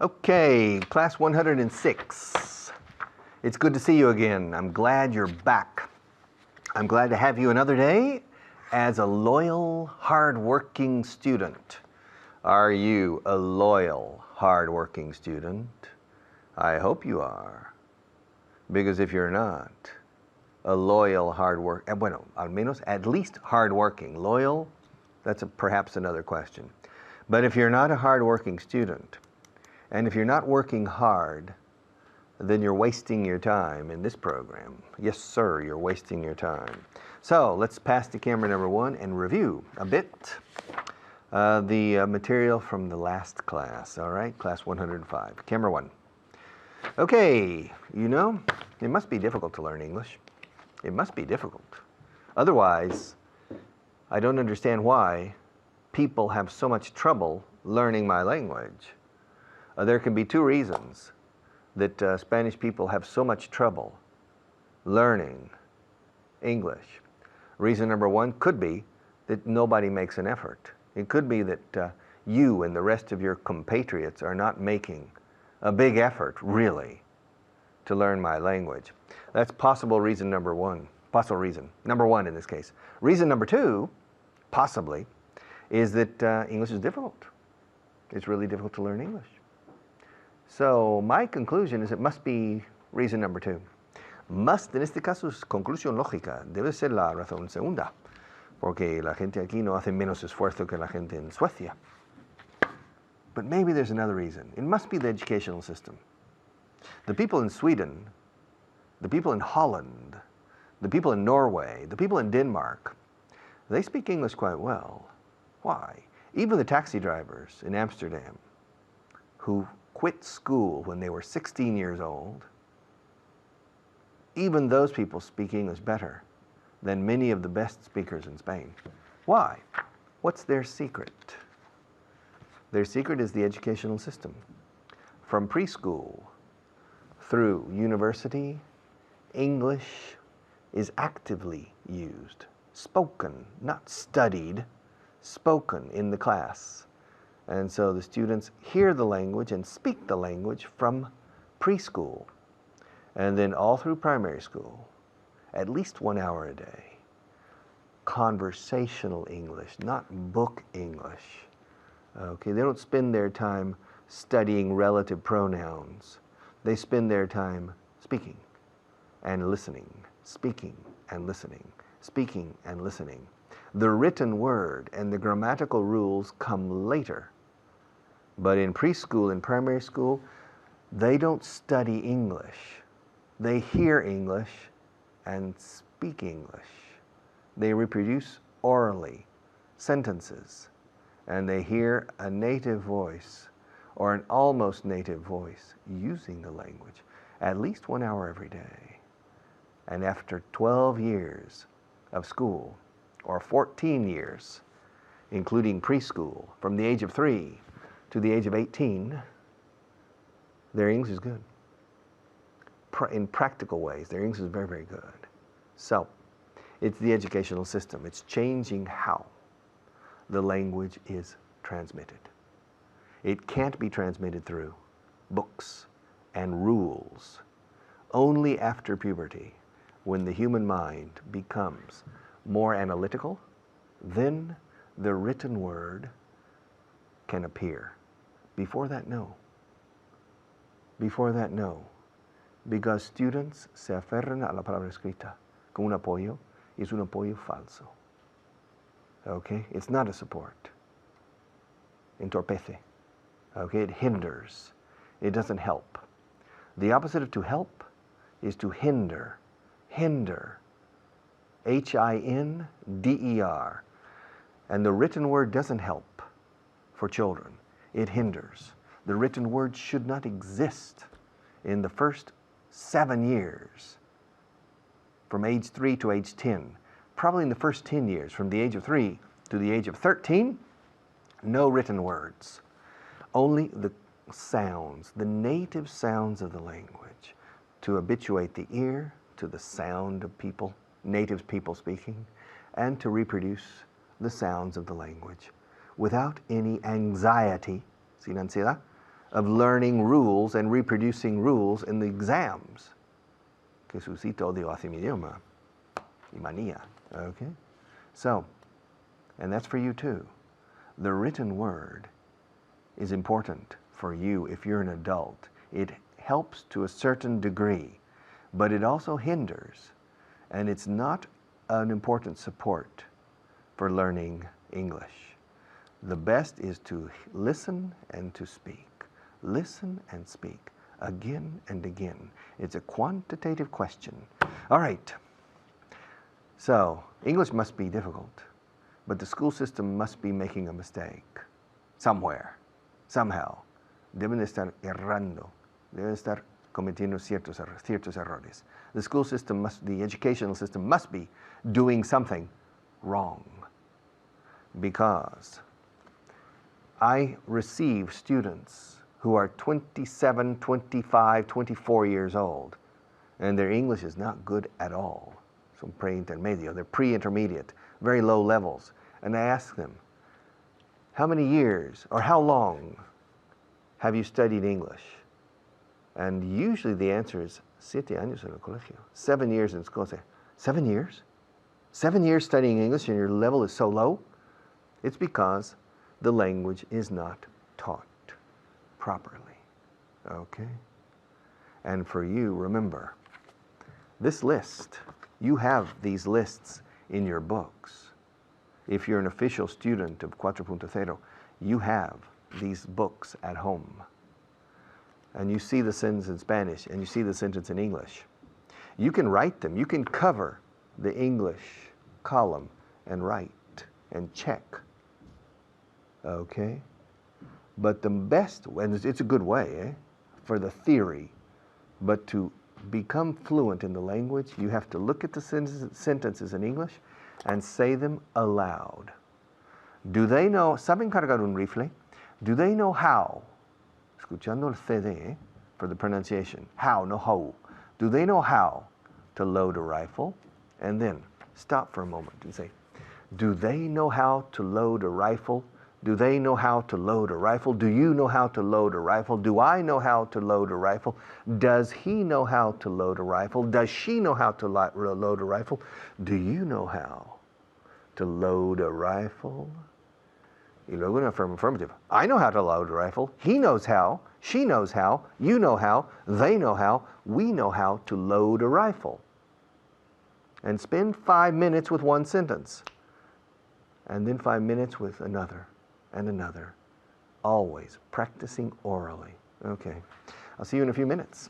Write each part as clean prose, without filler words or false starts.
Okay, class 106. It's good to see you again. I'm glad you're back. I'm glad to have you another day as a loyal, hard-working student. Are you a loyal, hard-working student? I hope you are. Because if you're not, a loyal, bueno, al menos, at least hard-working. Loyal, that's perhaps another question. But if you're not a hard-working student, and if you're not working hard, then you're wasting your time in this program. Yes, sir, you're wasting your time. So let's pass to camera number 1 and review a bit the material from the last class, all right? Class 105, camera 1. Okay, you know, it must be difficult to learn English. It must be difficult. Otherwise, I don't understand why people have so much trouble learning my language. There can be 2 reasons that Spanish people have so much trouble learning English. Reason number 1 could be that nobody makes an effort. It could be that you and the rest of your compatriots are not making a big effort, really, to learn my language. That's possible reason number 1. Possible reason. Number 1 in this case. Reason number 2, possibly, is that English is difficult. It's really difficult to learn English. So my conclusion is it must be reason number 2. Must, en este caso, es conclusión lógica. Debe ser la razón segunda. Porque la gente aquí no hace menos esfuerzo que la gente en Suecia. But maybe there's another reason. It must be the educational system. The people in Sweden, the people in Holland, the people in Norway, the people in Denmark, they speak English quite well. Why? Even the taxi drivers in Amsterdam who quit school when they were 16 years old, even those people speak English better than many of the best speakers in Spain. Why? What's their secret? Their secret is the educational system. From preschool through university, English is actively used, spoken, not studied, spoken in the class. And so the students hear the language and speak the language from preschool. And then all through primary school, at least 1 hour a day. Conversational English, not book English. Okay, they don't spend their time studying relative pronouns. They spend their time speaking and listening, speaking and listening, speaking and listening. The written word and the grammatical rules come later. But in preschool and primary school, they don't study English. They hear English and speak English. They reproduce orally sentences, and they hear a native voice or an almost native voice using the language at least 1 hour every day. And after 12 years of school, or 14 years, including preschool, from the age of 3 to the age of 18, their English is good. In practical ways, their English is very, very good. So, it's the educational system. It's changing how the language is transmitted. It can't be transmitted through books and rules. Only after puberty, when the human mind becomes more analytical, then the written word can appear. Before that, no. Before that, no. Because students se aferran a la palabra escrita con un apoyo, y es un apoyo falso. Okay? It's not a support. Entorpece. Okay? It hinders. It doesn't help. The opposite of to help is to hinder. Hinder. H-I-N-D-E-R. And the written word doesn't help for children. It hinders. The written word should not exist in the first 7 years, from age 3 to age 10. Probably in the first 10 years, from the age of 3 to the age of 13, no written words. Only the sounds, the native sounds of the language, to habituate the ear to the sound of people, native people speaking, and to reproduce the sounds of the language without any anxiety, sin ansiedad, of learning rules and reproducing rules in the exams. Que suscita odio hacia mi idioma y manía. Okay? So, and that's for you too. The written word is important for you if you're an adult. It helps to a certain degree, but it also hinders, and it's not an important support for learning English. The best is to listen and to speak. Listen and speak again and again. It's a quantitative question. All right. So, English must be difficult, but the school system must be making a mistake somewhere, somehow. Deben estar errando. Deben estar cometiendo ciertos errores. The school system the educational system must be doing something wrong, because I receive students who are 27, 25, 24 years old, and their English is not good at all. Son pre-intermedio, they're pre-intermediate, very low levels. And I ask them, how many years or how long have you studied English? And usually the answer is 7 años en el colegio. 7 years in school. 7 years? 7 years studying English and your level is so low? It's because the language is not taught properly. Okay? And for you, remember, this list, you have these lists in your books. If you're an official student of 4.0, you have these books at home. And you see the sentence in Spanish and you see the sentence in English. You can write them. You can cover the English column and write and check. Okay? But the best, and it's a good way, for the theory, but to become fluent in the language, you have to look at the sentences in English and say them aloud. Do they know, ¿saben cargar un rifle? Do they know how? Escuchando el CD for the pronunciation. How, no how. Do they know how to load a rifle? And then stop for a moment and say, do they know how to load a rifle? Do they know how to load a rifle? Do you know how to load a rifle? Do I know how to load a rifle? Does he know how to load a rifle? Does she know how to load a rifle? Do you know how to load a rifle? Y luego en affirmative. I know how to load a rifle. He knows how. She knows how. You know how. They know how. We know how to load a rifle. And spend 5 minutes with one sentence. And then 5 minutes with another. And another, always practicing orally. Okay, I'll see you in a few minutes.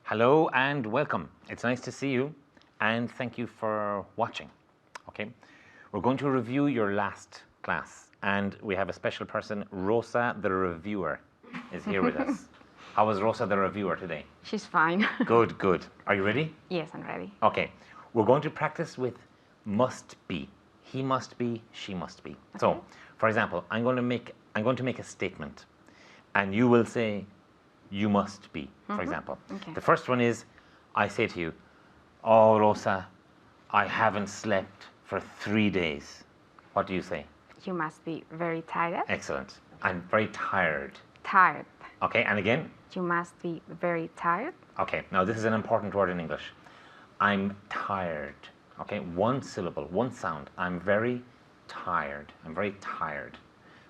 Hello and welcome. It's nice to see you and thank you for watching. Okay, we're going to review your last class and we have a special person, Rosa the reviewer is here with us. How was Rosa the reviewer today? She's fine. Good, good. Are you ready? Yes, I'm ready. Okay. We're going to practice with must be. He must be, she must be. Okay. So, for example, I'm going to make a statement and you will say you must be, for example. Okay. The first one is, I say to you, oh, Rosa, I haven't slept for 3 days. What do you say? You must be very tired. Excellent. I'm very tired. Tired. Okay, and again? You must be very tired. Okay, now this is an important word in English. I'm tired. Okay, one syllable, one sound. I'm very tired. I'm very tired.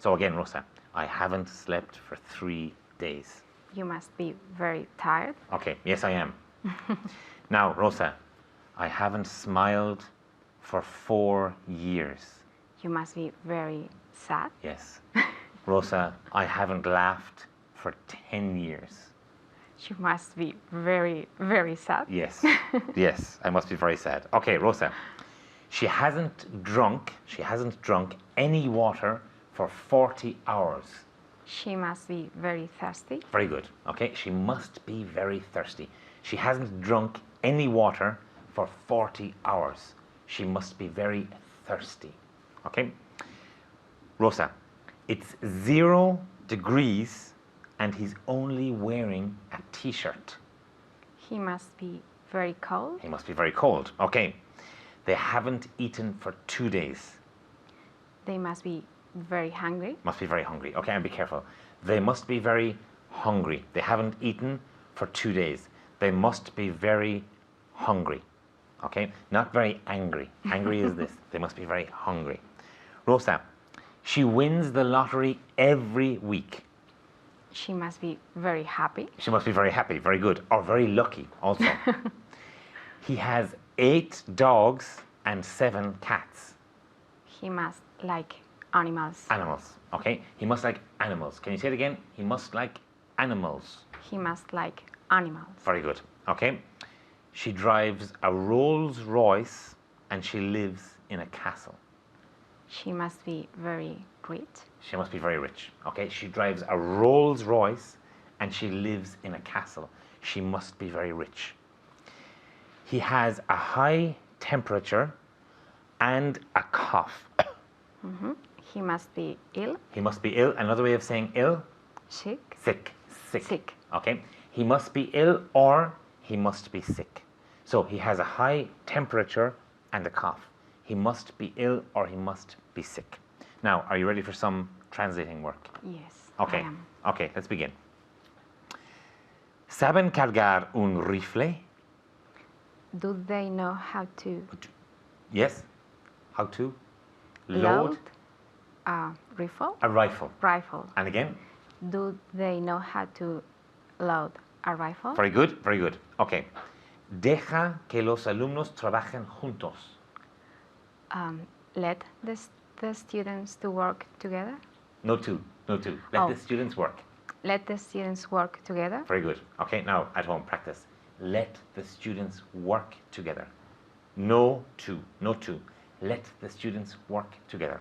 So again, Rosa, I haven't slept for 3 days. You must be very tired. Okay, yes, I am. Now, Rosa, I haven't smiled for 4 years. You must be very sad. Yes. Rosa, I haven't laughed for 10 years. You must be very, very sad. Yes, yes, I must be very sad. Okay, Rosa, she hasn't drunk any water for 40 hours. She must be very thirsty. Very good. Okay, she must be very thirsty. She hasn't drunk any water for 40 hours. She must be very thirsty. Okay? Rosa, it's 0 degrees and he's only wearing a t-shirt. He must be very cold. He must be very cold. Okay. They haven't eaten for 2 days. They must be very hungry. Must be very hungry. Okay, and be careful. They must be very hungry. They haven't eaten for 2 days. They must be very hungry. Okay, not very angry. Angry is this. They must be very hungry. Rosa, she wins the lottery every week. She must be very happy. She must be very happy, very good, or very lucky also. He has 8 dogs and 7 cats. He must like animals. Animals, okay? He must like animals. Can you say it again? He must like animals. He must like animals. Very good, okay? She drives a Rolls Royce and she lives in a castle. She must be very rich. She must be very rich, okay? She drives a Rolls Royce and she lives in a castle. She must be very rich. He has a high temperature and a cough. He must be ill. He must be ill. Another way of saying ill? Sick. Sick. Sick. Sick. Okay? He must be ill or he must be sick. So he has a high temperature and a cough. He must be ill or he must be sick. Now, are you ready for some translating work? Yes. Okay. I am. Okay, let's begin. ¿Saben cargar un rifle? Do they know how to Yes. How to? load a rifle? A rifle. Rifle. And again? Do they know how to load a rifle? Very good, very good. Okay. Deja que los alumnos trabajen juntos. Let the students to work together. No two, no two. Let Oh. the students work. Let the students work together. Very good. Okay, now at home, practice. Let the students work together. No two, no two. Let the students work together.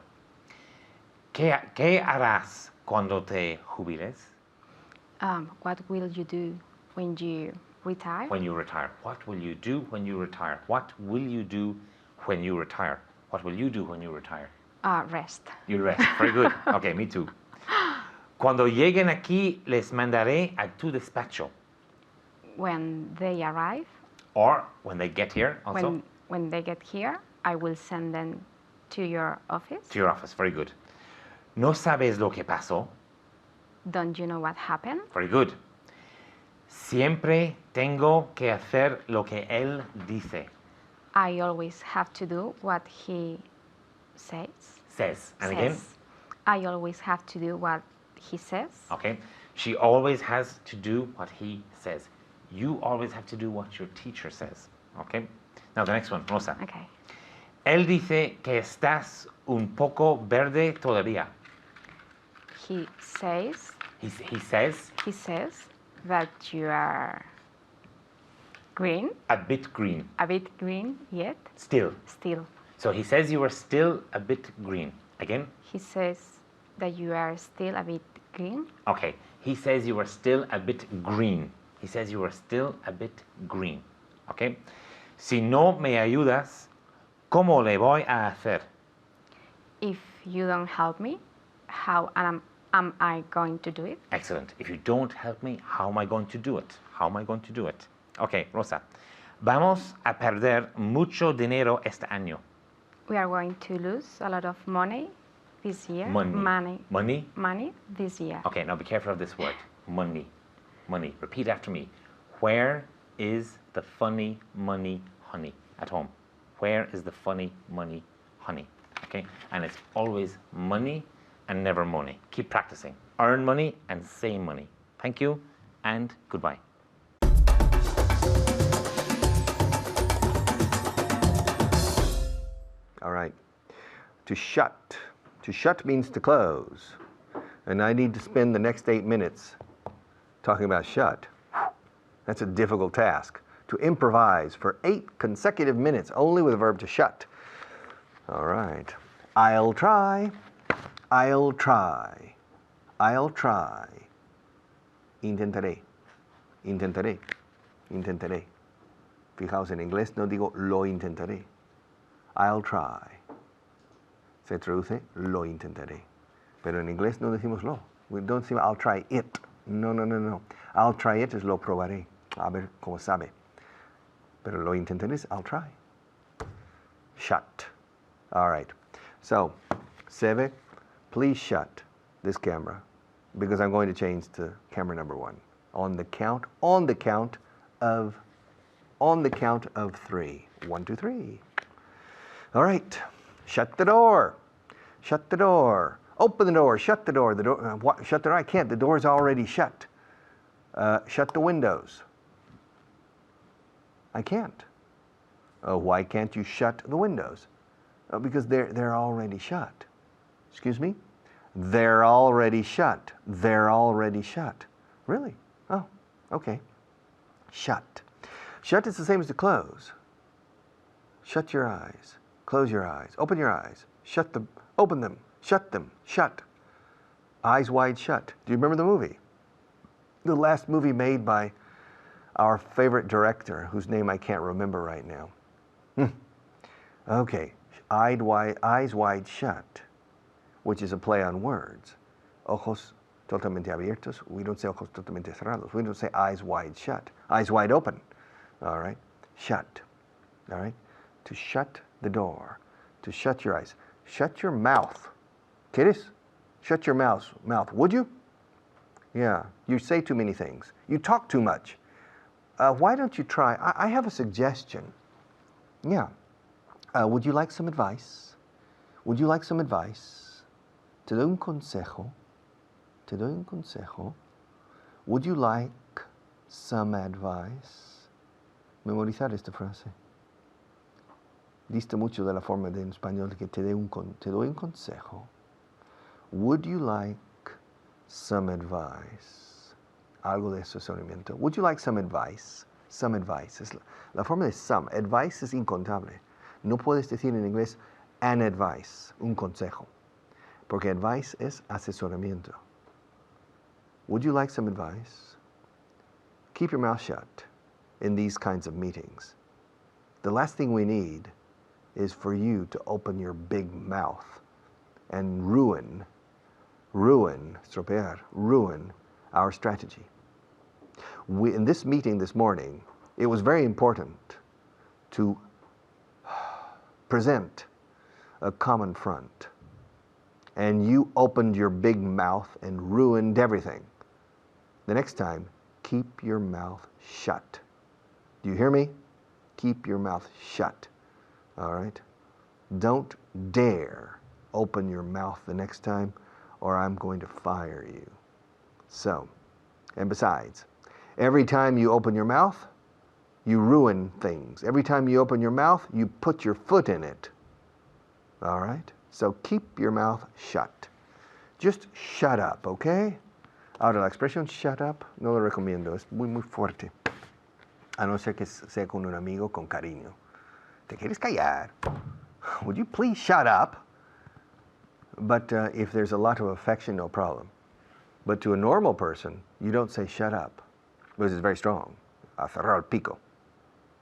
¿Qué harás cuando te jubiles? What will you do when you retire? When you retire. What will you do when you retire? What will you do when you retire? What will you do when you retire? Rest. You rest. Very good. Okay, me too. Cuando lleguen aquí, les mandaré a tu despacho. When they arrive, Or when they get here, also. when they get here, I will send them to your office. To your office. Very good. ¿No sabes lo que pasó? Don't you know what happened? Very good. Siempre tengo que hacer lo que él dice. I always have to do what he says. Says. And again? Says. I always have to do what he says. Okay. She always has to do what he says. You always have to do what your teacher says. Okay. Now the next one, Rosa. Okay. Él dice que estás un poco verde todavía. He says He says that you are green, a bit green. a bit green yet, Still. still. So he says you are still a bit green. Again? He says that you are still a bit green. Okay. He says you are still a bit green. He says you are still a bit green. Okay. Si no me ayudas, ¿cómo le voy a hacer? If you don't help me, how am I going to do it? Excellent. If you don't help me, how am I going to do it? How am I going to do it? Okay, Rosa. Vamos a perder mucho dinero este año. We are going to lose a lot of money this year. Money. Money? Money this year. Okay, now be careful of this word. Money. Money. Repeat after me. Where is the funny money, honey? At home. Where is the funny money, honey? Okay? And it's always money and never money. Keep practicing. Earn money and say money. Thank you and goodbye. All right. To shut. To shut means to close. And I need to spend the next 8 minutes talking about shut. That's a difficult task. To improvise for 8 consecutive minutes only with the verb to shut. All right. I'll try. I'll try. I'll try. Intentaré. Intentaré. Intentaré. Fijaos, en inglés no digo lo intentaré. I'll try. Se traduce lo intentaré. Pero en inglés no decimos lo. We don't say I'll try it. No, no, no, no. I'll try it es lo probaré. A ver cómo sabe. Pero lo intentaré es I'll try. Shut. All right. So, Seve, please shut this camera because I'm going to change to camera number 1. On the count of 3. 1, 2, 3. All right. Shut the door. Shut the door. Open the door. Shut the door. Shut the door. I can't. The door's already shut. Shut the windows. I can't. Why can't you shut the windows? Because they're already shut. Excuse me? They're already shut. They're already shut. Really? Oh, okay. Shut. Shut is the same as to close. Shut your eyes. Close your eyes. Open your eyes. Shut them. Open them. Shut them. Shut. Eyes wide shut. Do you remember the movie? The last movie made by our favorite director, whose name I can't remember right now. Okay. Eyes wide shut, which is a play on words. Ojos totalmente abiertos. We don't say ojos totalmente cerrados. We don't say eyes wide shut. Eyes wide open. All right? Shut. All right? To shut the door. To shut your eyes. Shut your mouth. ¿Quieres? Shut your mouth. Would you? Yeah. You say too many things. You talk too much. Why don't you try? I have a suggestion. Yeah. Would you like some advice? Would you like some advice? Te doy un consejo. Te doy un consejo. Would you like some advice? Memorizar esta frase. Dista mucho de la forma de en español que te doy un consejo. Would you like some advice? Algo de asesoramiento. Would you like some advice? Some advice. Es la forma de some. Advice es incontable. No puedes decir en inglés an advice, un consejo, porque advice es asesoramiento. Would you like some advice? Keep your mouth shut in these kinds of meetings. The last thing we need is for you to open your big mouth and ruin our strategy. In this meeting this morning, it was very important to present a common front. And you opened your big mouth and ruined everything. The next time, keep your mouth shut. Do you hear me? Keep your mouth shut. All right? Don't dare open your mouth the next time, or I'm going to fire you. So, and besides, every time you open your mouth, you ruin things. Every time you open your mouth, you put your foot in it. All right? So keep your mouth shut. Just shut up, okay? Ahora, la expresión shut up no lo recomiendo. Es muy, muy fuerte. A no ser que sea con un amigo con cariño. ¿Te quieres callar? Would you please shut up? But if there's a lot of affection, no problem. But to a normal person, you don't say shut up. Because it's very strong. A cerrar el pico.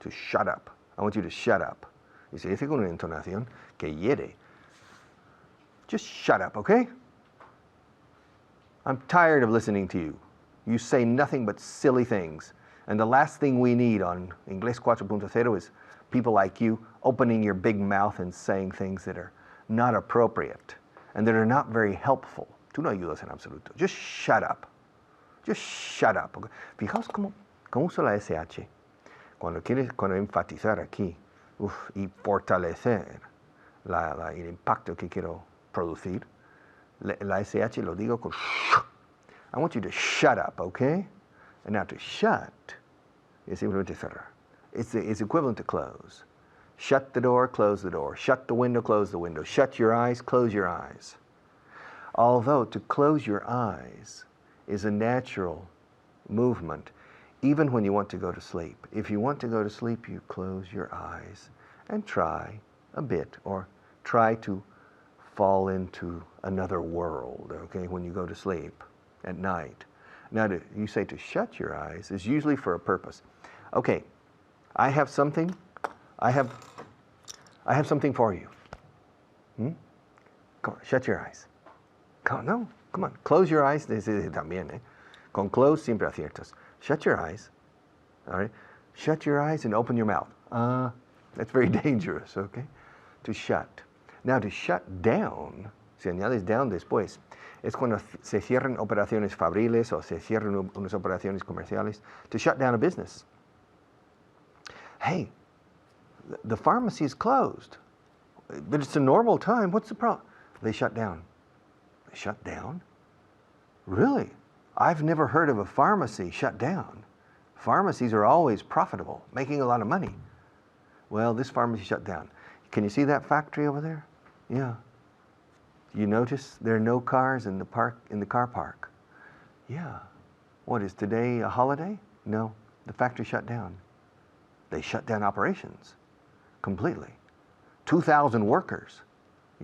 To shut up. I want you to shut up. Y se dice con una entonación que hiere. Just shut up, okay? I'm tired of listening to you. You say nothing but silly things. And the last thing we need on Inglés 4.0 is people like you opening your big mouth and saying things that are not appropriate and that are not very helpful. Tú no ayudas en absoluto. Just shut up. Just shut up. Okay? Fijaos cómo uso la SH. Cuando enfatizar aquí y fortalecer el impacto que quiero producir, la SH lo digo con sh. I want you to shut up, okay? And now to shut is simplemente cerrar. It's equivalent to close. Shut the door, close the door. Shut the window, close the window. Shut your eyes, close your eyes. Although to close your eyes is a natural movement, even when you want to go to sleep. If you want to go to sleep, you close your eyes and try a bit, or try to fall into another world, okay, when you go to sleep at night. Now, you say to shut your eyes is usually for a purpose. Okay, I have something for you. Come on, shut your eyes. Come on, close your eyes. También, Con close siempre aciertas. Shut your eyes, all right? Shut your eyes and open your mouth. That's very dangerous, okay? To shut. Now, to shut down, si añades down después, es cuando se cierran operaciones fabriles o se cierran unas operaciones comerciales. To shut down a business. Hey, the pharmacy is closed, but it's a normal time. What's the problem? They shut down. They shut down? Really? I've never heard of a pharmacy shut down. Pharmacies are always profitable, making a lot of money. Well, this pharmacy shut down. Can you see that factory over there? Yeah. You notice there are no cars in the car park. Yeah. What, is today a holiday? No, the factory shut down. They shut down operations completely. 2,000 workers.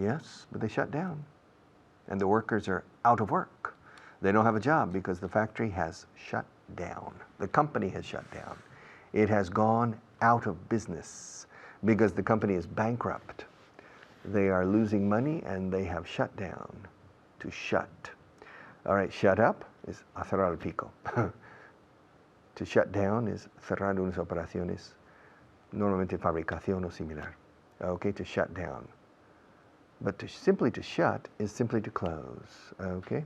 Yes, but they shut down. And the workers are out of work. They don't have a job because the factory has shut down. The company has shut down. It has gone out of business because the company is bankrupt. They are losing money and they have shut down. To shut. All right, shut up is cerrar el pico. To shut down is cerrar unas operaciones, normalmente fabricación o similar. Okay, to shut down. But simply to shut is simply to close. Okay?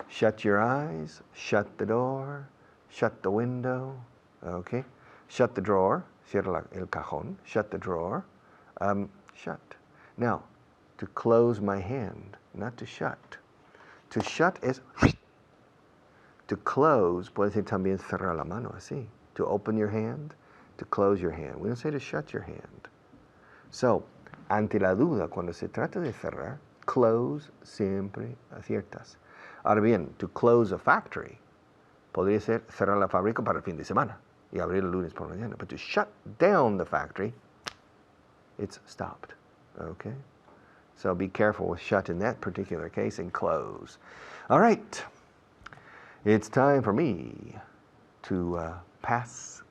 Shut your eyes, shut the door, shut the window. Okay? Shut the drawer, cierra el cajón, shut the drawer, shut. Now, to close my hand, not to shut. To shut is to close, puede ser también cerrar la mano, así. To open your hand, to close your hand. We don't say to shut your hand. So, ante la duda, cuando se trata de cerrar, close siempre aciertas. Ahora bien, to close a factory, podría ser cerrar la fábrica para el fin de semana y abrir el lunes por la mañana. But to shut down the factory, it's stopped. Okay? So be careful with shut in that particular case and close. All right. It's time for me to pass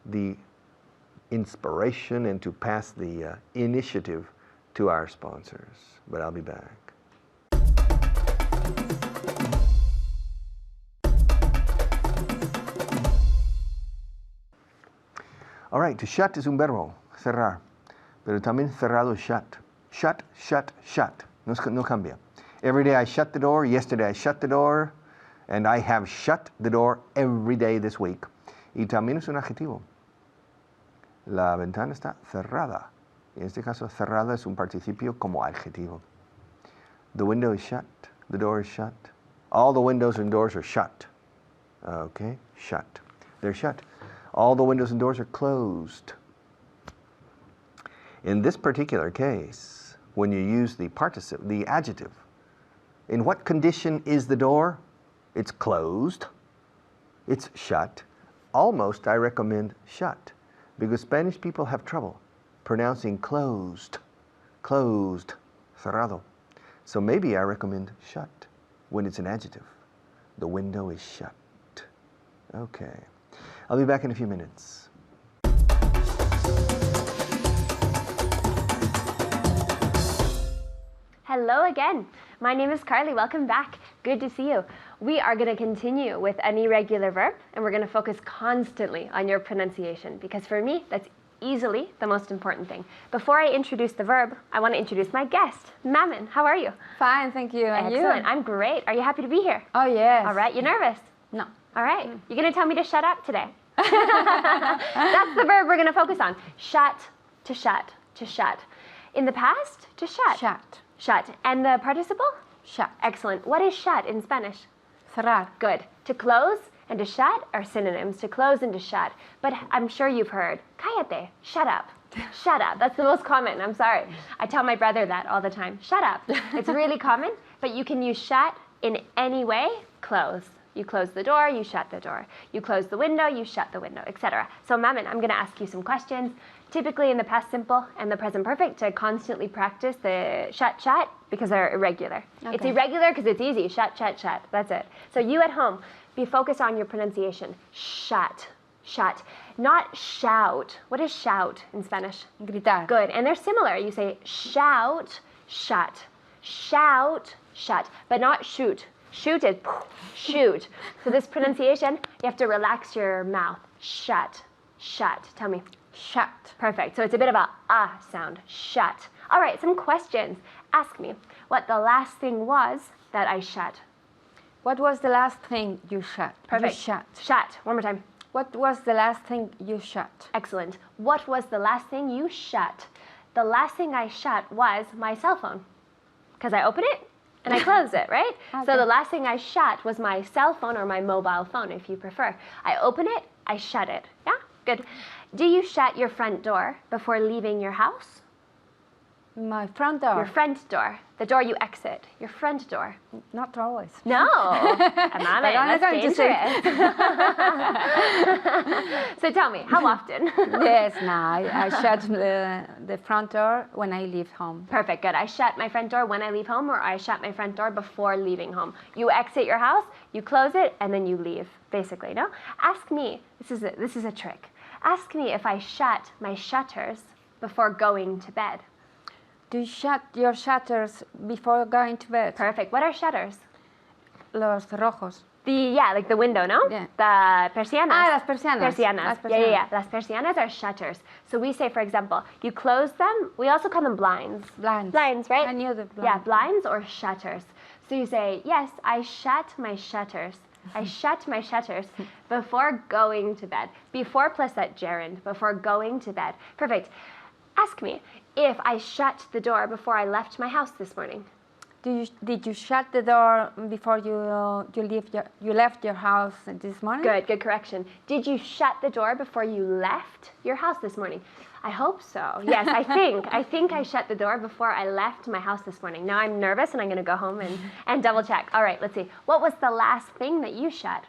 the inspiration and to pass the initiative to our sponsors. But I'll be back. All right, to shut is un verbo, cerrar. Pero también cerrado es shut. Shut, shut, shut. No cambia. Every day I shut the door. Yesterday I shut the door. And I have shut the door every day this week. Y también es un adjetivo. La ventana está cerrada. En este caso, cerrada es un participio como adjetivo. The window is shut. The door is shut. All the windows and doors are shut. Okay, shut. They're shut. All the windows and doors are closed. In this particular case, when you use the participle, the adjective, in what condition is the door? It's closed. It's shut. Almost, I recommend shut, because Spanish people have trouble pronouncing closed, closed, cerrado. So maybe I recommend shut when it's an adjective. The window is shut. Okay. I'll be back in a few minutes. Hello again. My name is Carly. Welcome back. Good to see you. We are going to continue with an irregular verb, and we're going to focus constantly on your pronunciation, because for me, that's easily the most important thing. Before I introduce the verb, I want to introduce my guest, Mammon. How are you? Fine, thank you. And Excellent. you? I'm great. Are you happy to be here? Oh, yes. All right. You nervous? No. All right. You're going to tell me to shut up today. That's the verb we're going to focus on. Shut, to shut, to shut. In the past, to shut. Shut. Shut. And the participle? Shut. Excellent. What is shut in Spanish? Cerrar. Good. To close and to shut are synonyms, to close and to shut. But I'm sure you've heard, cállate, shut up. Shut up. That's the most common. I'm sorry. I tell my brother that all the time. Shut up. It's really common, but you can use shut in any way. Close. You close the door, you shut the door. You close the window, you shut the window, etc. So, Mammon, I'm going to ask you some questions, typically in the past simple and the present perfect, to constantly practice the shut, shut, because they're irregular. Okay. It's irregular because it's easy. Shut, shut, shut. That's it. So you at home, be focused on your pronunciation. Shut, shut. Not shout. What is shout in Spanish? Gritar. Good. And they're similar. You say shout, shut. Shout, shut. But not shoot. Shoot is shoot. So this pronunciation, you have to relax your mouth. Shut, shut. Tell me. Shut. Perfect. So it's a bit of a sound. Shut. All right, some questions. Ask me what the last thing was that I shut. What was the last thing you shut? Perfect. You shut. Shut. One more time. What was the last thing you shut? Excellent. What was the last thing you shut? The last thing I shut was my cell phone. Because I open it and I close it, right? Okay. So the last thing I shut was my cell phone or my mobile phone, if you prefer. I open it, I shut it. Yeah? Good. Do you shut your front door before leaving your house? My front door. Your front door. The door you exit. Your front door. Not always. No. Amame, But I'm not that's going to say dangerous. So tell me, how often? Yes, no, I shut the front door when I leave home. Perfect, good. I shut my front door when I leave home, or I shut my front door before leaving home. You exit your house, you close it, and then you leave, basically, no? Ask me, this is a trick. Ask me if I shut my shutters before going to bed. Do you shut your shutters before going to bed? Perfect. What are shutters? Los rojos. Like the window, no? Yeah. The persianas. Las persianas. Persianas. Las Yeah. persianas. Las persianas are shutters. So we say, for example, you close them. We also call them blinds. Blinds. Blinds, right? I knew the blinds. Yeah, blinds or shutters. So you say, yes, I shut my shutters. I shut my shutters before going to bed. Before plus that gerund, before going to bed. Perfect. Ask me if I shut the door before I left my house this morning. Did you shut the door before you left your house this morning? Good correction. Did you shut the door before you left your house this morning? I hope so. Yes, I think I shut the door before I left my house this morning. Now I'm nervous and I'm going to go home and double check. All right, let's see. What was the last thing that you shut?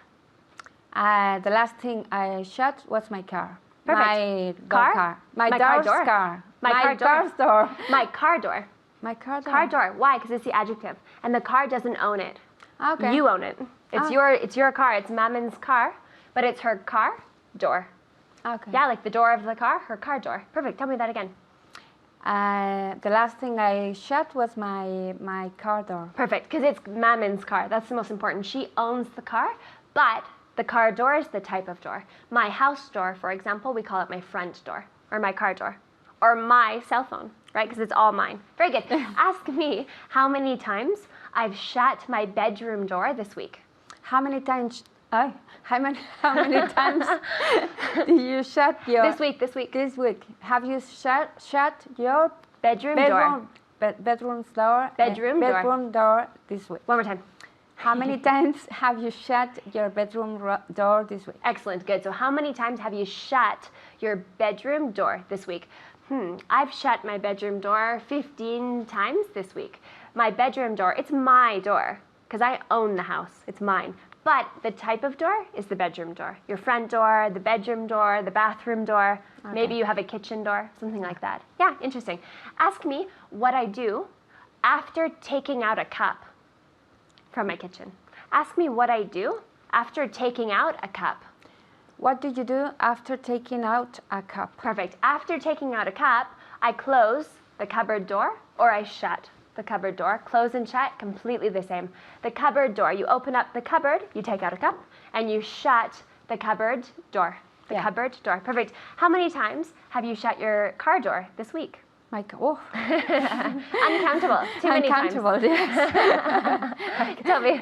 The last thing I shut was my car. Perfect. My car. My car door's door. car. My car door. car's door. My car door. My car door. Car door. Why? Because it's the adjective. And the car doesn't own it. Okay. You own it. It's your car. It's Maman's car, but it's her car door. Okay. Yeah, like the door of the car, her car door. Perfect. Tell me that again. The last thing I shut was my car door. Perfect, because it's Maman's car. That's the most important. She owns the car, but the car door is the type of door. My house door, for example, we call it my front door, or my car door, or my cell phone, right? Because it's all mine. Very good. Ask me how many times I've shut my bedroom door this week. How many times? How many times do you shut your This week. This week, have you shut your Bedroom door. bedroom door? Bedroom door. Bedroom door this week. One more time. How many times have you shut your bedroom door this week? Excellent, good. So how many times have you shut your bedroom door this week? I've shut my bedroom door 15 times this week. My bedroom door, it's my door, because I own the house. It's mine. But the type of door is the bedroom door. Your front door, the bedroom door, the bathroom door. Okay. Maybe you have a kitchen door, something like that. Yeah, interesting. Ask me what I do after taking out a cup from my kitchen. Ask me what I do after taking out a cup. What do you do after taking out a cup? Perfect. After taking out a cup, I close the cupboard door or I shut the cupboard door. Close and shut, completely the same. The cupboard door, you open up the cupboard, you take out a cup, and you shut the cupboard door. The cupboard door. Perfect. How many times have you shut your car door this week? Uncountable. Too many times. Uncountable, yes. Tell me.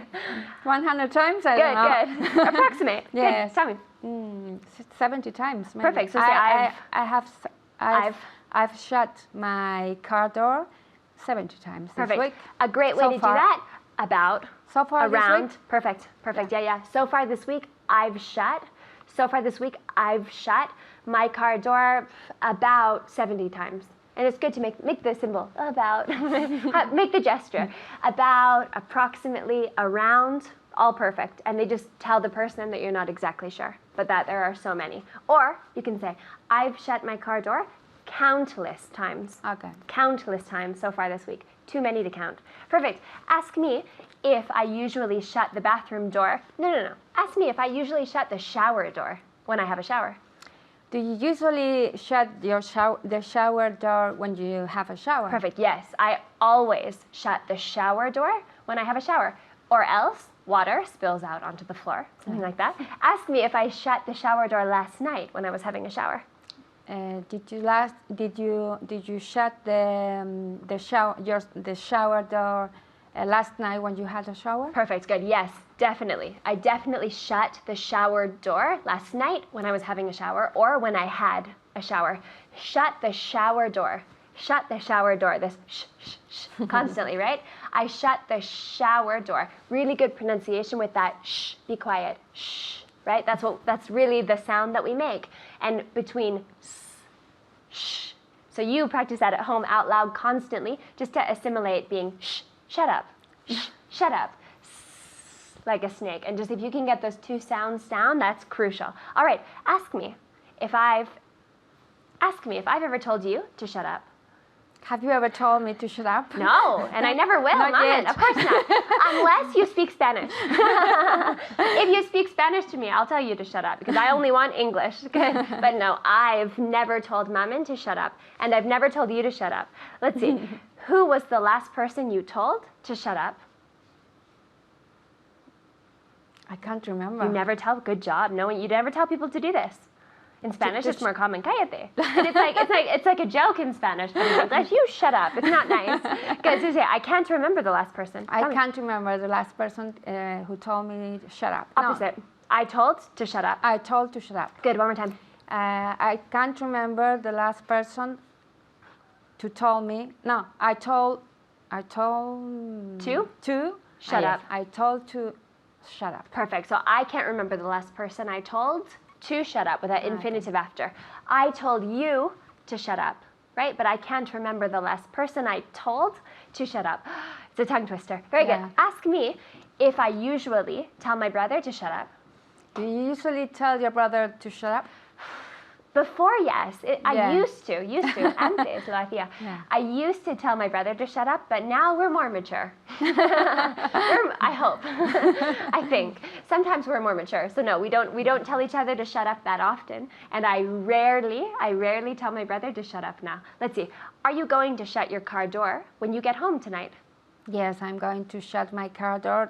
100 times? I don't know. Good. Approximate. Yes. Good. Tell me. 70 times. Maybe. Perfect. So say I've shut my car door 70 times this Perfect. week. A great way So to far. do that, about, So far around. this week? Perfect. Yeah. So far this week, I've shut my car door about 70 times. And it's good to make the symbol about, make the gesture, about, approximately, around, all perfect. And they just tell the person that you're not exactly sure, but that there are so many. Or you can say, I've shut my car door countless times. Okay. Countless times so far this week. Too many to count. Perfect. Ask me if I usually shut the bathroom door. No. Ask me if I usually shut the shower door when I have a shower. Do you usually shut the shower door when you have a shower? Perfect. Yes, I always shut the shower door when I have a shower, or else water spills out onto the floor, something like that. Ask me if I shut the shower door last night when I was having a shower. Did you shut the shower door last night when you had a shower? Perfect, good, yes, definitely. I definitely shut the shower door last night when I was having a shower or when I had a shower. Shut the shower door. Shut the shower door. This shh, shh, shh, constantly, right? I shut the shower door. Really good pronunciation with that shh, be quiet, shh, right? That's really the sound that we make. And between s, shh. So you practice that at home out loud constantly just to assimilate being shh, shut up, shh, shut up, s, like a snake. And just if you can get those two sounds down, that's crucial. All right, ask me if I've ever told you to shut up. Have you ever told me to shut up? No, and I never will, Not Mama. yet. Of course not. Unless you speak Spanish. If you speak Spanish to me, I'll tell you to shut up because I only want English. But no, I've never told Maman to shut up, and I've never told you to shut up. Let's see. Who was the last person you told to shut up? I can't remember. You never tell. Good job. No, you never tell people to do this. In Spanish, it's more common. Cállate. And it's like a joke in Spanish. But in English, you shut up. It's not nice. Guys, I can't remember the last person. I can't remember the last person who told me to shut up. Opposite. No. I told to shut up. I told to shut up. Good. One more time. I can't remember the last person to tell me. No, I told To? Shut yes, up. I told to shut up. Perfect. So I can't remember the last person I told to shut up with that infinitive after. I told you to shut up, right? But I can't remember the last person I told to shut up. It's a tongue twister. Very Yeah. good. Ask me if I usually tell my brother to shut up. Do you usually tell your brother to shut up? Before, yes. I Yeah. used to. Antes lo hacía. Yeah. I used to tell my brother to shut up, but now we're more mature. I hope. I think. Sometimes we're more mature. So no, we don't tell each other to shut up that often. And I rarely tell my brother to shut up now. Let's see. Are you going to shut your car door when you get home tonight? Yes, I'm going to shut my car door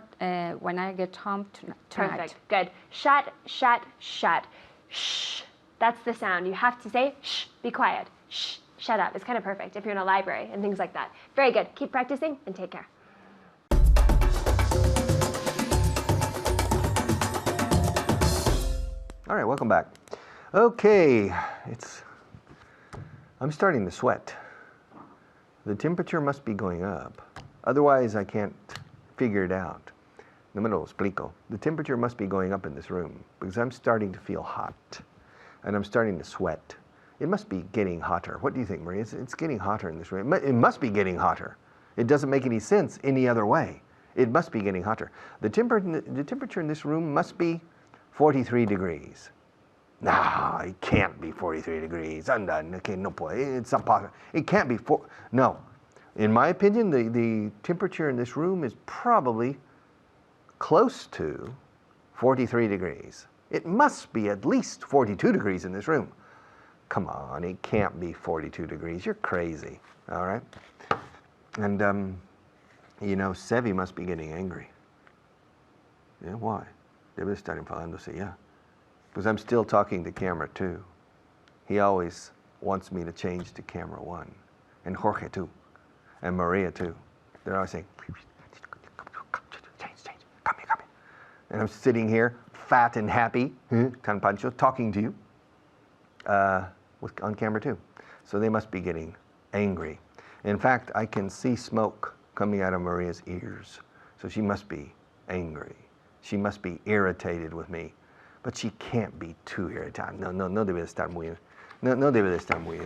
when I get home tonight. Perfect. Good. Shut, shut, shut. Shh. That's the sound. You have to say shh, be quiet. Shh, shut up. It's kind of perfect if you're in a library and things like that. Very good. Keep practicing and take care. All right, welcome back. Okay, I'm starting to sweat. The temperature must be going up. Otherwise, I can't figure it out. No me lo explico. The temperature must be going up in this room because I'm starting to feel hot. And I'm starting to sweat. It must be getting hotter. What do you think, Maria? It's getting hotter in this room. It must be getting hotter. It doesn't make any sense any other way. It must be getting hotter. The temperature in this room must be 43 degrees. No, it can't be 43 degrees. Okay, no puede. It's not possible. It can't be No. In my opinion, the temperature in this room is probably close to 43 degrees. It must be at least 42 degrees in this room. Come on, it can't be 42 degrees. You're crazy, all right? And, Sevi must be getting angry. Yeah, why? Debe estar enfadándose ya. Because I'm still talking to camera 2. He always wants me to change to camera 1. And Jorge too. And Maria too. They're always saying, change, come here. And I'm sitting here, fat and happy, Can Pancho, talking to you on camera 2. So they must be getting angry. In fact, I can see smoke coming out of Maria's ears. So she must be angry. She must be irritated with me. But she can't be too irritated. No debe de estar muy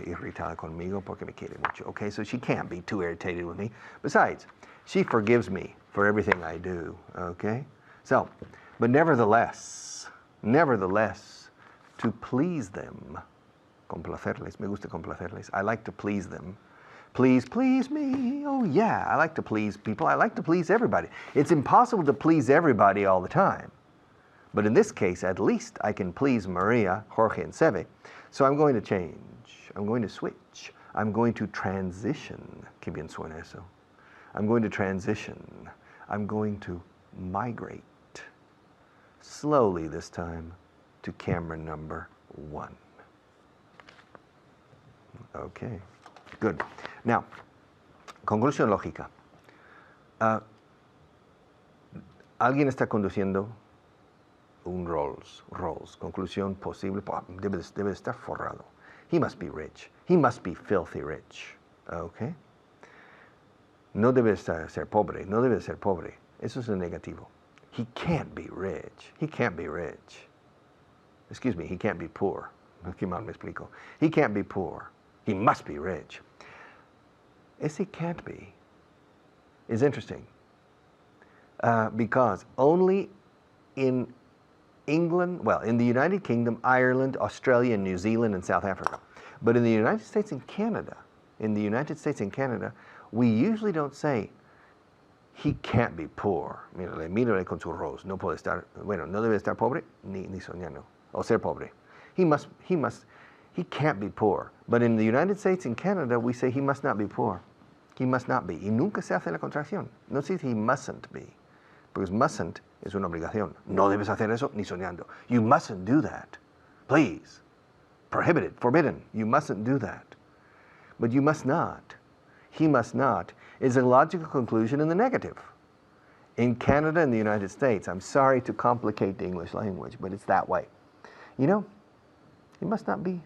irritada conmigo porque me quiere mucho. Okay, so she can't be too irritated with me. Besides, she forgives me for everything I do. Okay? So, but nevertheless, to please them, complacerles, me gusta complacerles, I like to please them. Please me. Oh yeah, I like to please people. I like to please everybody. It's impossible to please everybody all the time. But in this case, at least I can please Maria, Jorge, and Seve. So I'm going to change. I'm going to switch. I'm going to transition. Que bien suena eso. I'm going to transition. I'm going to migrate. Slowly this time to camera number 1. Okay, good. Now, conclusión lógica. Alguien está conduciendo un Rolls. Conclusión posible. Debe estar forrado. He must be rich. He must be filthy rich. Okay. No debe ser pobre. No debe ser pobre. Eso es el negativo. He can't be rich. He can't be rich. Excuse me, he can't be poor. Qué mal me explico. He can't be poor. He must be rich. Ese can't be is interesting because only in England, well, in the United Kingdom, Ireland, Australia, New Zealand, and South Africa. But in the United States and Canada, we usually don't say, he can't be poor. Mírale con su Rolls. No puede estar, bueno, no debe estar pobre, ni soñando, o ser pobre. He can't be poor. But in the United States and Canada, we say he must not be poor. He must not be. Y nunca se hace la contracción. No se dice he mustn't be. Because mustn't es una obligación. No debes hacer eso ni soñando. You mustn't do that. Please. Prohibited, forbidden. You mustn't do that. But you must not. He must not is a logical conclusion in the negative. In Canada and the United States, I'm sorry to complicate the English language, but it's that way. You know, he must not be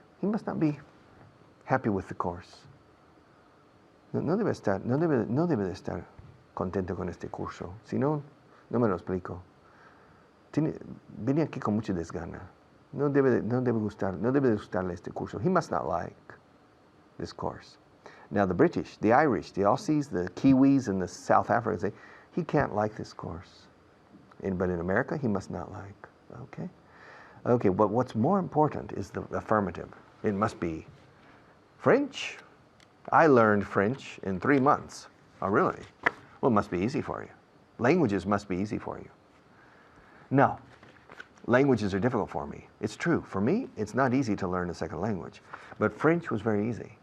happy with the course. No debe de estar contento con este curso. Si no, no me lo explico. Viene aquí con mucha desgana. No debe de gustarle este curso. He must not like this course. Now the British, the Irish, the Aussies, the Kiwis, and the South Africans say, he can't like this course. But in America, he must not like. Okay? Okay, but what's more important is the affirmative. It must be French. I learned French in 3 months. Oh, really? Well, it must be easy for you. Languages must be easy for you. No, languages are difficult for me. It's true. For me, it's not easy to learn a second language. But French was very easy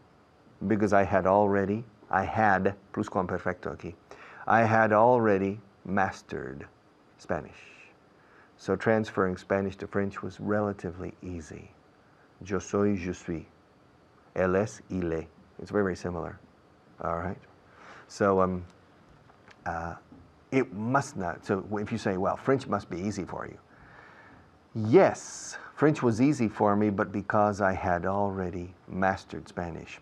because I had pluscuamperfecto aquí. I had already mastered Spanish. So transferring Spanish to French was relatively easy. Yo soy, je suis. Elle est, il est. It's very, very similar. All right? So it must not. So if you say, well, French must be easy for you. Yes, French was easy for me, but because I had already mastered Spanish.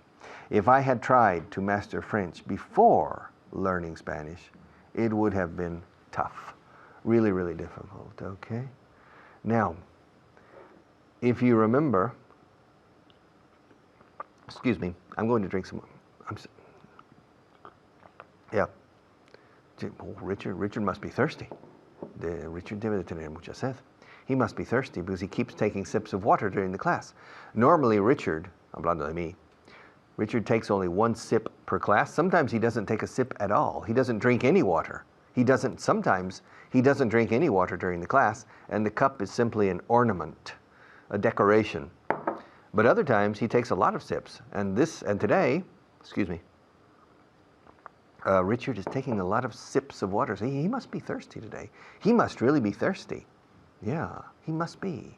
If I had tried to master French before learning Spanish, it would have been tough. Really, really difficult, okay? Now, if you remember, excuse me, I'm going to drink some. Yeah. Oh, Richard must be thirsty. Richard debe de tener mucha sed. He must be thirsty because he keeps taking sips of water during the class. Normally, Richard, hablando de mí, Richard takes only 1 sip per class. Sometimes he doesn't take a sip at all. He doesn't drink any water. Sometimes he doesn't drink any water during the class, and the cup is simply an ornament, a decoration. But other times he takes a lot of sips. And today, excuse me, Richard is taking a lot of sips of water. So he must be thirsty today. He must really be thirsty. Yeah, he must be.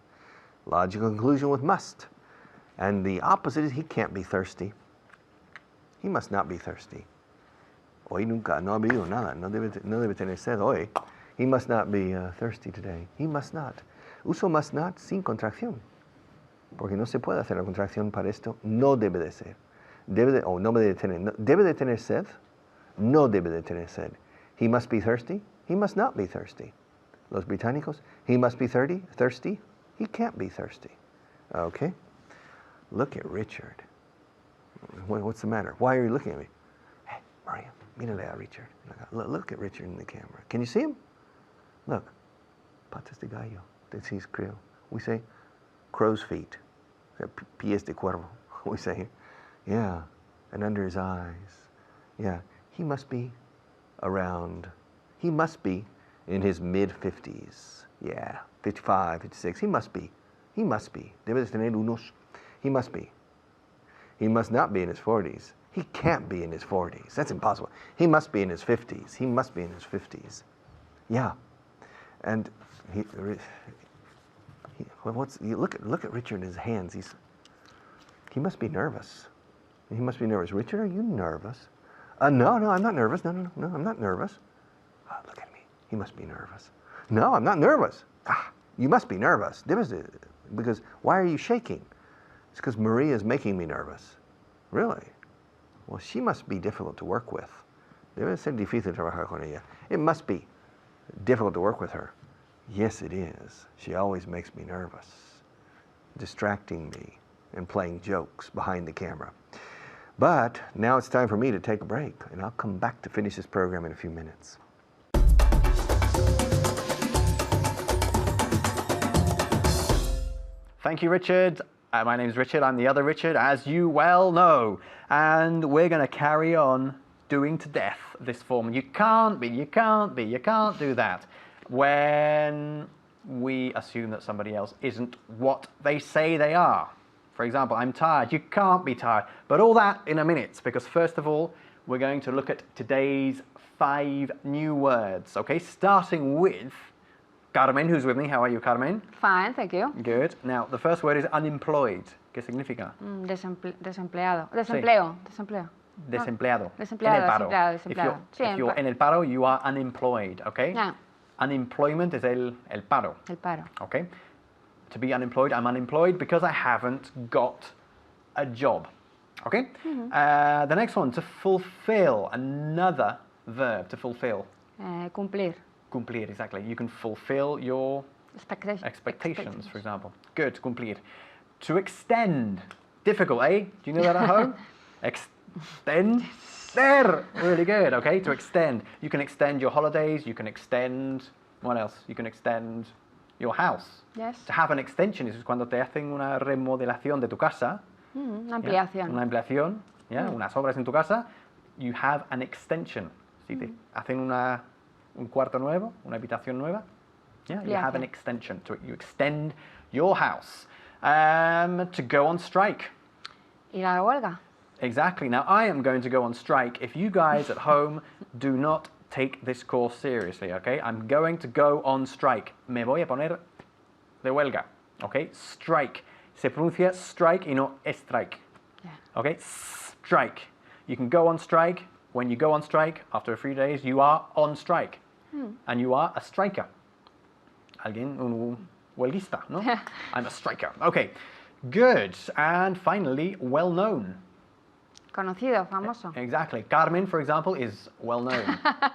Logical conclusion with must. And the opposite is he can't be thirsty. He must not be thirsty. Hoy nunca, no ha bebido nada. No debe tener sed hoy. He must not be thirsty today. He must not. Uso must not sin contracción. Porque no se puede hacer la contracción para esto. No debe de ser. Debe de tener sed. No debe de tener sed. He must be thirsty. He must not be thirsty. Los británicos, he must be thirsty. He can't be thirsty. Okay? Look at Richard. What's the matter? Why are you looking at me? Hey, Maria, mírale a Richard. Look at Richard in the camera. Can you see him? Look. Patas de gallo. Decís creo. We say crow's feet. Pies de cuervo. We say, yeah. And under his eyes. Yeah. He must be in his mid-50s. Yeah. 55, 56. He must be. Debe de tener unos. He must be. He must not be in his 40s. He can't be in his 40s. That's impossible. He must be in his 50s. Yeah. And look at Richard in his hands. He must be nervous. He must be nervous. Richard, are you nervous? No, I'm not nervous. No, I'm not nervous. Oh, look at me. He must be nervous. No, I'm not nervous. You must be nervous. Because why are you shaking? It's because Maria is making me nervous. Really? Well, she must be difficult to work with. Debe ser difícil trabajar con ella. It must be difficult to work with her. Yes, it is. She always makes me nervous, distracting me and playing jokes behind the camera. But now it's time for me to take a break, and I'll come back to finish this program in a few minutes. Thank you, Richard. My name's Richard. I'm the other Richard, as you well know. And we're going to carry on doing to death this form. You can't do that when we assume that somebody else isn't what they say they are. For example, I'm tired. You can't be tired. But all that in a minute, because first of all, we're going to look at today's 5 new words. Okay, starting with Carmen, who's with me. How are you, Carmen? Fine, thank you. Good. Now, the first word is unemployed. ¿Qué significa? Desempleado. Desempleo. Desempleo. Desempleado. Desempleado, En el paro. desempleado. If you're en el paro, you are unemployed, okay? Yeah. Unemployment is el paro. El paro. Okay? To be unemployed, I'm unemployed because I haven't got a job. Okay? The next one, to fulfill. Another verb, to fulfill. Cumplir. Cumplir, exactly. You can fulfill your expectations, for example. Good, cumplir. To extend. Difficult, eh? Do you know that at home? Extend. There. Really good, okay? To extend. You can extend your holidays. You can extend... What else? You can extend your house. Yes. To have an extension es cuando te hacen una remodelación de tu casa. Una ampliación. Una ampliación. Unas obras en tu casa. You have an extension. Si te hacen un cuarto nuevo, una habitación nueva. You have an extension. You extend your house. To go on strike. Ir a la huelga. Exactly. Now, I am going to go on strike. If you guys at home do not take this course seriously, okay? I'm going to go on strike. Me voy a poner de huelga, okay? Strike. Se pronuncia strike y no strike. Yeah. Okay? Strike. You can go on strike. When you go on strike, after a few days, you are on strike. And you are a striker. Alguien, un huelguista, no? I'm a striker. Okay, good. And finally, well-known. Conocido, famoso. Exactly. Carmen, for example, is well-known.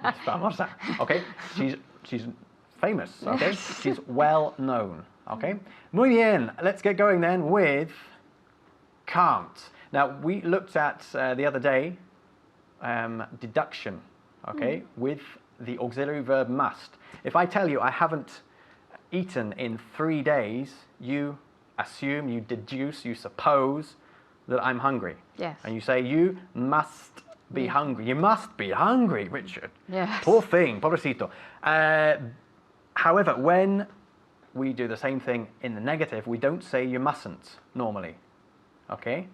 Es famosa. Okay, she's famous. Okay, she's well-known. Okay. Muy bien. Let's get going then with can't. Now we looked at the other day deduction. Okay, with the auxiliary verb must. If I tell you I haven't eaten in 3 days, you assume, you deduce, you suppose that I'm hungry. Yes. And you say, you must be hungry. You must be hungry, Richard. Yes. Poor thing, pobrecito. However, when we do the same thing in the negative, we don't say you mustn't normally. Okay?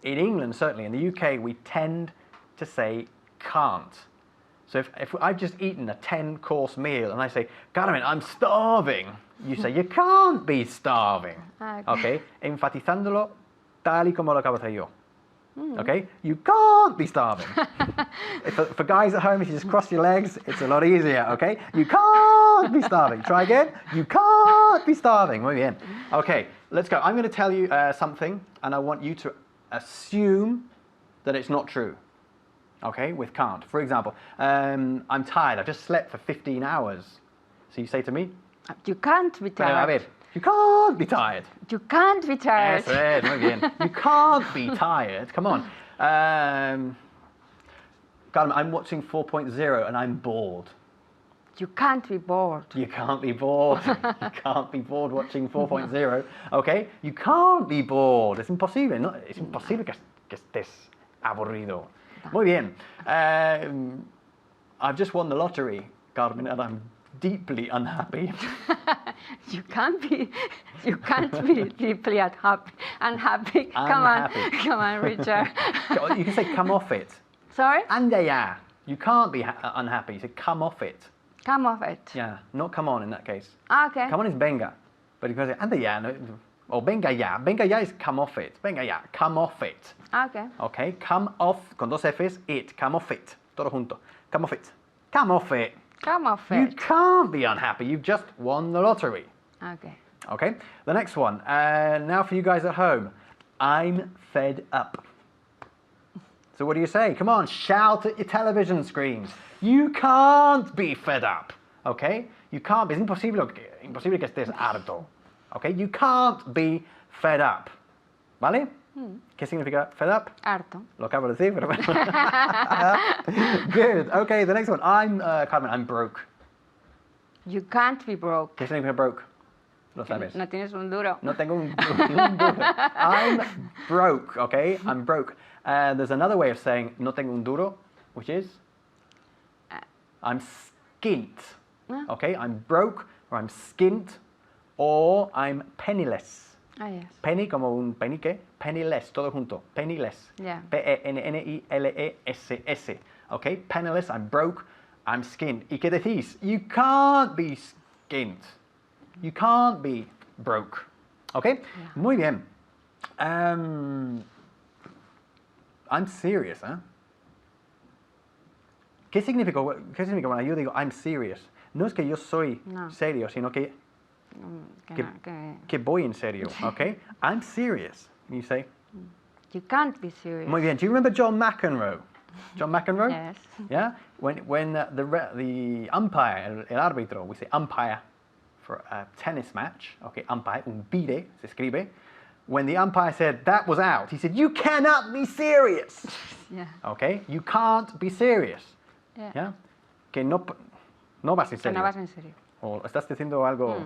In England, certainly, in the UK, we tend to say can't. So if I've just eaten a 10-course meal and I say, Carmen, I'm starving, you say, you can't be starving. Okay? Enfatizándolo tal y como lo acabo de hacer yo. Okay? You can't be starving. For guys at home, if you just cross your legs, it's a lot easier, okay? You can't be starving. Try again. You can't be starving. Muy bien. Okay, let's go. I'm going to tell you something, and I want you to assume that it's not true. Okay, with can't. For example, I'm tired. I just slept for 15 hours. So you say to me, You can't be tired. A ver, you can't be tired. You can't be tired. Eso es, muy bien. You can't be tired. Come on. Carmen, I'm watching 4.0 and I'm bored. You can't be bored. You can't be bored. You can't be bored watching 4.0. Okay? You can't be bored. Es imposible, ¿no? Es imposible que estés aburrido. Muy bien. I've just won the lottery, Carmen, and I'm deeply unhappy. You can't be deeply unhappy. Come on, Richard. You can say come off it. Sorry? Anda ya. You can't be unhappy. You say come off it. Come off it. Yeah, not come on in that case. Okay. Come on is venga. But you can say anda ya. No, O venga ya. Venga ya is come off it. Venga ya, come off it. Okay. Okay, come off, con dos Fs, it. Come off it. Todo junto. Come off it. Come off it. Come off You it. can't be unhappy. You've just won the lottery. Okay. Okay, the next one. Now for you guys at home. I'm fed up. So what do you say? Come on, shout at your television screens. You can't be fed up. Okay? You can't be. Es imposible que estés harto. Okay? You can't be fed up. ¿Vale? ¿Qué significa fed up? Harto. Lo acabo de decir, pero bueno. Good. Okay, the next one. Carmen, I'm broke. You can't be broke. ¿Qué significa broke? Lo sabes. No tienes un duro. No tengo un duro. I'm broke, okay? I'm broke. There's another way of saying no tengo un duro, which is I'm skint. Okay? I'm broke, or I'm skint, or I'm penniless. Ah, yes. Penny como un penique, penniless, todo junto. Penniless. Yeah. P-E-N-N-I-L-E-S-S. Okay? Penniless, I'm broke, I'm skint. ¿Y qué decís? You can't be skint. You can't be broke. Okay? Yeah. Muy bien. I'm serious, ¿eh? ¿Qué significa cuando yo digo I'm serious? No es que yo soy serio, sino que voy en serio, okay? I'm serious. You say? You can't be serious. Muy bien. Do you remember John McEnroe? John McEnroe? Yes. Yeah? When the umpire, el árbitro, we say umpire for a tennis match, okay, umpire, un bire, se escribe. When the umpire said that was out, he said, you cannot be serious. Yeah. Okay? You can't be serious. Yeah. Yeah? Que no vas en Que serio. no vas en serio. O estás diciendo algo...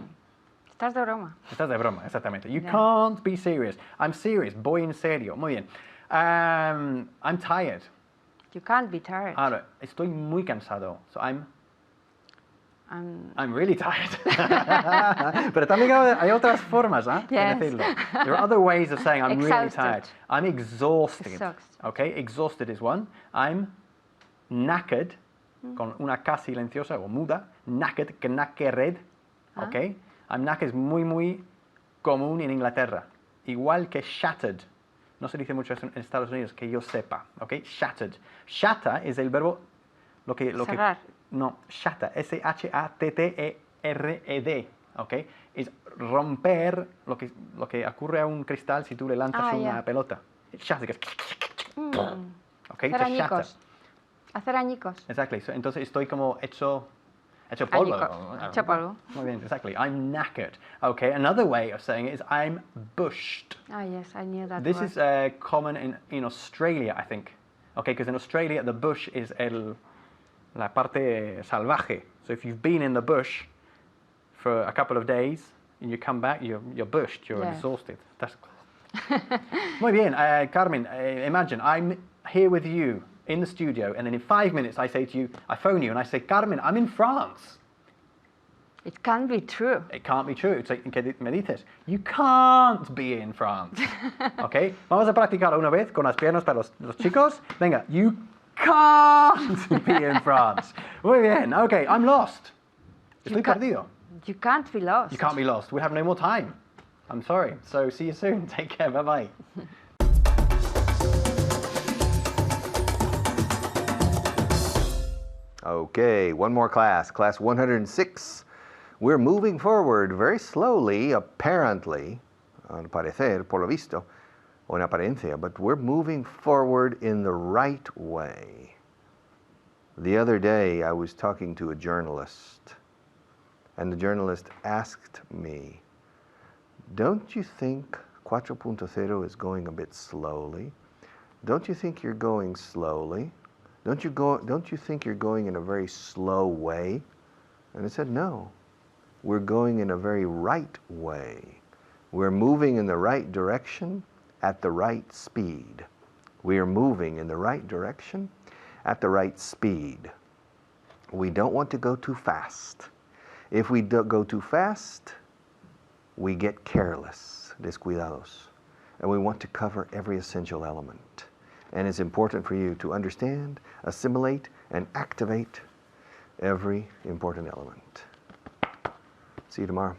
Estás de broma. Estás de broma, exactamente. You Yeah. can't be serious. I'm serious. Voy en serio. Muy bien. I'm tired. You can't be tired. Ahora, estoy muy cansado. So I'm I'm really tired. Pero también hay otras formas, ¿eh? Yes. De decirlo. There are other ways of saying I'm really Exhausted. tired. I'm exhausted. Exhausted. Okay, exhausted is one. I'm knackered, con una K silenciosa o muda. Knackered, knackered. Okay. I'm knackered es muy común en Inglaterra. Igual que shattered. No se dice mucho eso en Estados Unidos, que yo sepa. Okay, shattered. Shatter es el verbo cerrar. No, shatter, S-H-A-T-T-E-R-E-D, ¿ok? Es romper lo que ocurre a un cristal si tú le lanzas una pelota. Shatter, ¿ok? Hacer añicos. Hacer añicos. Exactly. So, entonces estoy como hecho polvo. Hecho polvo. Muy bien, exactly. I'm knackered. Okay, another way of saying it is I'm bushed. Ah, yes, I knew that This word. is common in Australia, I think. Okay, because in Australia the bush is la parte salvaje. So if you've been in the bush for a couple of days and you come back, you're bushed, you're exhausted. That's Muy bien, Carmen, imagine I'm here with you in the studio and then in 5 minutes I say to you, I phone you and I say, Carmen, I'm in France. It can't be true. It can't be true. So, ¿qué me dices? You can't be in France. Okay? Vamos a practicarlo una vez con las piernas para los chicos. Venga, you can't be in France. Muy bien. Okay, I'm lost. Estoy perdido. You can't be lost. You can't be lost. We have no more time. I'm sorry. So see you soon. Take care. Bye-bye. Okay, one more class, class 106. We're moving forward very slowly, apparently, al parecer, por lo visto, o en apariencia, but we're moving forward in the right way. The other day, I was talking to a journalist, and the journalist asked me, don't you think 4.0 is going a bit slowly? Don't you think you're going slowly? Don't you think you're going in a very slow way? And I said, no. We're going in a very right way. We're moving in the right direction at the right speed. We are moving in the right direction at the right speed. We don't want to go too fast. If we go too fast, we get careless, descuidados. And we want to cover every essential element. And it's important for you to understand, assimilate, and activate every important element. See you tomorrow.